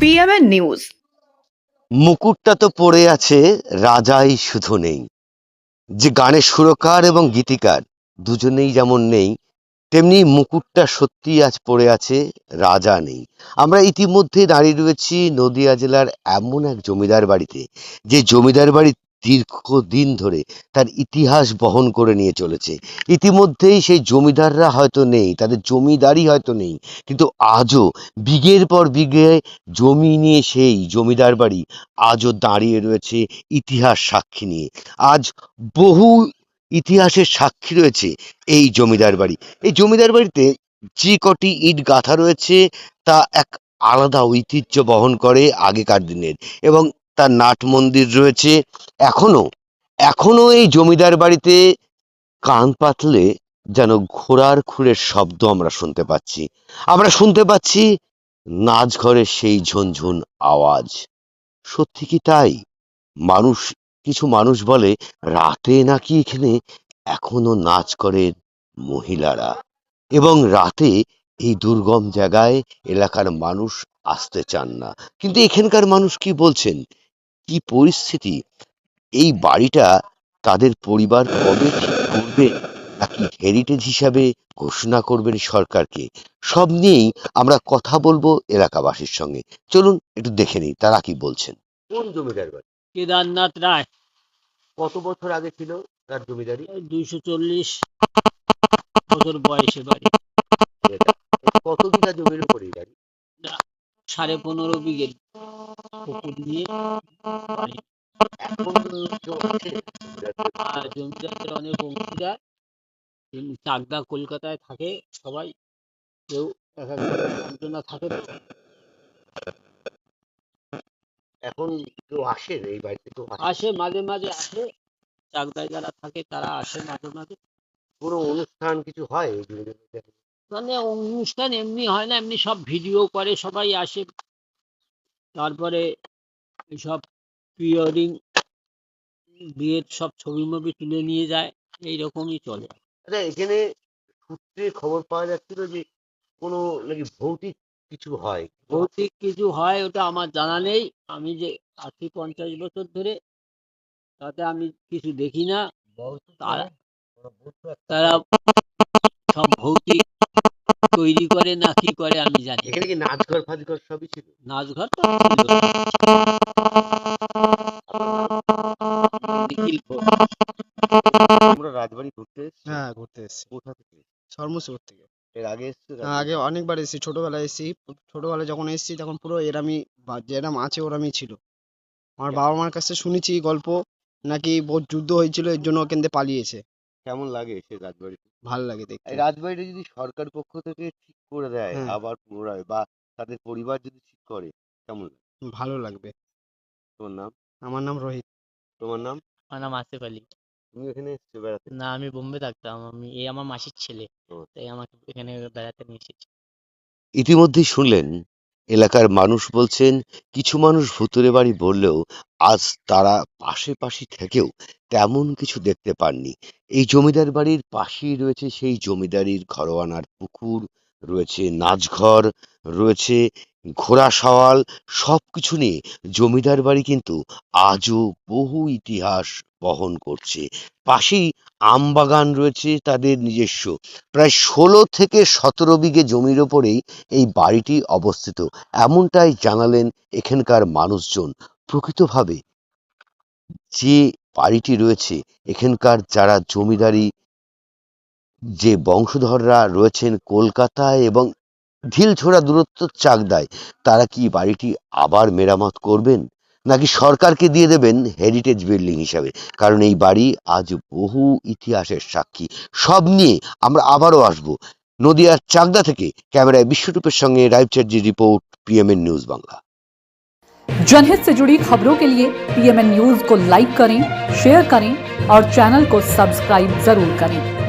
PMN news. মুকুটটা তো পড়ে আছে, রাজাই শুধু নেই। যে গানের সুরকার এবং গীতিকার দুজনেই যেমন নেই, তেমনি মুকুটটা সত্যি আজ পড়ে আছে, রাজা নেই। আমরা ইতিমধ্যে দাঁড়িয়ে রয়েছি নদিয়া জেলার এমন এক জমিদার বাড়িতে, যে জমিদার বাড়ি দীর্ঘদিন ধরে তার ইতিহাস বহন করে নিয়ে চলেছে। ইতিমধ্যেই সেই জমিদাররা হয়তো নেই, তাদের জমিদারি হয়তো নেই, কিন্তু আজও বিঘের পর বিঘে জমি নিয়ে সেই জমিদার বাড়ি আজও দাঁড়িয়ে রয়েছে ইতিহাস সাক্ষী নিয়ে। আজ বহু ইতিহাসের সাক্ষী রয়েছে এই জমিদার বাড়ি। এই জমিদার বাড়িতে যে কটি ইট গাঁথা রয়েছে তা এক আলাদা ঐতিহ্য বহন করে আগেকার দিনের, এবং তার নাট মন্দির রয়েছে এখনো। এখনো এই জমিদার বাড়িতে কান পাতলে যেন ঘোড়ার খুরের শব্দ আমরা শুনতে পাচ্ছি। আমরা শুনতে পাচ্ছি নাচঘরের সেই ঝুনঝুন আওয়াজ। সত্যি কি তাই? কিছু মানুষ বলে রাতে নাকি এখানে এখনো নাচ করে মহিলারা, এবং রাতে এই দুর্গম জায়গায় এলাকার মানুষ আসতে চান না। কিন্তু এখানকার মানুষ কি বলছেন, কি পরিস্থিতি, এই বাড়িটা তাদের পরিবার কবে ঠিক করবে, নাকি হেরিটেজ হিসাবে ঘোষণা করবেন সরকারকে, সব নিয়েই আমরা কথা বলবো এলাকাবাসীর সঙ্গে। চলুন একটু দেখে নিই তারা কি বলছেন। কোন জমিদার বাড়ি? কেদারনাথ রায়। কত বছর আগে ছিল তার জমিদারি? 240 বছর বয়সে বাড়ি। কত বিঘা জমির উপরে বাড়ি? 15.5 বিঘে পুকুর নিয়ে বাড়ি। এখন আর জমিদারদের অনেক অংশীদার চাকদা কলকাতায় থাকে সবাই, কেউ এক একজন থাকে। তো এখন কেউ আসে এই বাড়িতে? কেউ আসে, মাঝে মাঝে আসে, চাকদায় যারা থাকে তারা আসে মাঝে মাঝে। কোনো অনুষ্ঠান কিছু হয়? মানে অনুষ্ঠান এমনি হয় না, এমনি সব ভিডিও করে, সবাই আসে। তারপরে সব প্রিওয়েডিং বিয়ের সব ছবি মবি তুলে নিয়ে যায়, এইরকমই চলে। আচ্ছা, এখানে সূত্রে খবর পাওয়া যাচ্ছিল যে কোনো নাকি ভৌতিক কিছু হয়। ভৌতিক কিছু হয় ওটা আমার জানা নেই। আমি যে 50 বছর ধরে, তাতে আমি কিছু দেখি না। তারা সব ভৌতিক তৈরি করে না কি করে আমি জানি। এখানে কি নাচঘর ফাচঘর সবই ছিল? নাচঘর তো আমরা রাজবাড়ি ঘুরতে এসেছি। হ্যাঁ, ঘুরতে এসেছি। কোথা থেকে? সরমুসুর থেকে। এর আগে এসেছো? আগে অনেকবার এসেছি, ছোটবেলায় এসেছি। ছোটবেলায় যখন এসেছি তখন পুরো এরামই যেরাম আছে ওরামই ছিল। আমার বাবা মার কাছে শুনেছি গল্প, নাকি বহুত যুদ্ধ হয়েছিল, এর জন্য ওখান থেকে পালিয়েছে। কেমন লাগে এসে রাজবাড়িতে? ভালো লাগে দেখতে। এই রাজবাড়িটা যদি সরকার পক্ষ থেকে ঠিক করে দেয় হ্যাঁ। আবার পুনরায়, বা তাদের পরিবার যদি ঠিক করে, কেমন লাগে? ভালো লাগবে। তোমার নাম? আমার নাম রোহিত। তোমার নাম? আমার নাম আসিফ আলী। তুমি এখানে এসছো বেড়াতে? না, আমি বোম্বে থাকতাম। এই আমার মাসির ছেলে, ও। তাই আমাকে এখানে বেড়াতে নিয়ে এসেছে। ইতিমধ্যেই শুনলেন এলাকার মানুষ বলছেন, কিছু মানুষ ভুতুড়ে বাড়ি বললেও আজ তারা পাশাপাশি থেকেও তেমন কিছু দেখতে পাননি। এই জমিদার বাড়ির পাশেই রয়েছে সেই জমিদারির ঘরোয়ানার পুকুর, রয়েছে নাচঘর, রয়েছে ঘোড়া সওয়াল। সবকিছু নিয়ে জমিদার বাড়ি কিন্তু আজও বহু ইতিহাস বহন করছে। পাশেই আমবাগান রয়েছে তাদের নিজস্ব। প্রায় 16 থেকে 17 বিঘে জমির ওপরেই এই বাড়িটি অবস্থিত, এমনটাই জানালেন এখানকার মানুষজন। প্রকৃতভাবে যে বাড়িটি রয়েছে, এখানকার যারা জমিদারি যে বংশধররা রয়েছেন কলকাতায় এবং ঢিলছোড়া দূরত্ব চাকদায়, তারা কি বাড়িটি আবার মেরামত করবেন, নাকি সরকারকে দিয়ে দেবেন হেরিটেজ বিল্ডিং হিসাবে? কারণ এই বাড়ি আজ বহু ইতিহাসের সাক্ষী। সব নিয়ে আমরা আবারও আসব। নদিয়ার চাকদা থেকে कैमराয় विश्वरूपेर संगे राइव Chatterjee report, PMN news Bangla. जनहित से जुड़ी खबरों के लिए पीएमएन न्यूज को लाइक करें, शेयर करें और चैनल को सब्सक्राइब जरूर करें।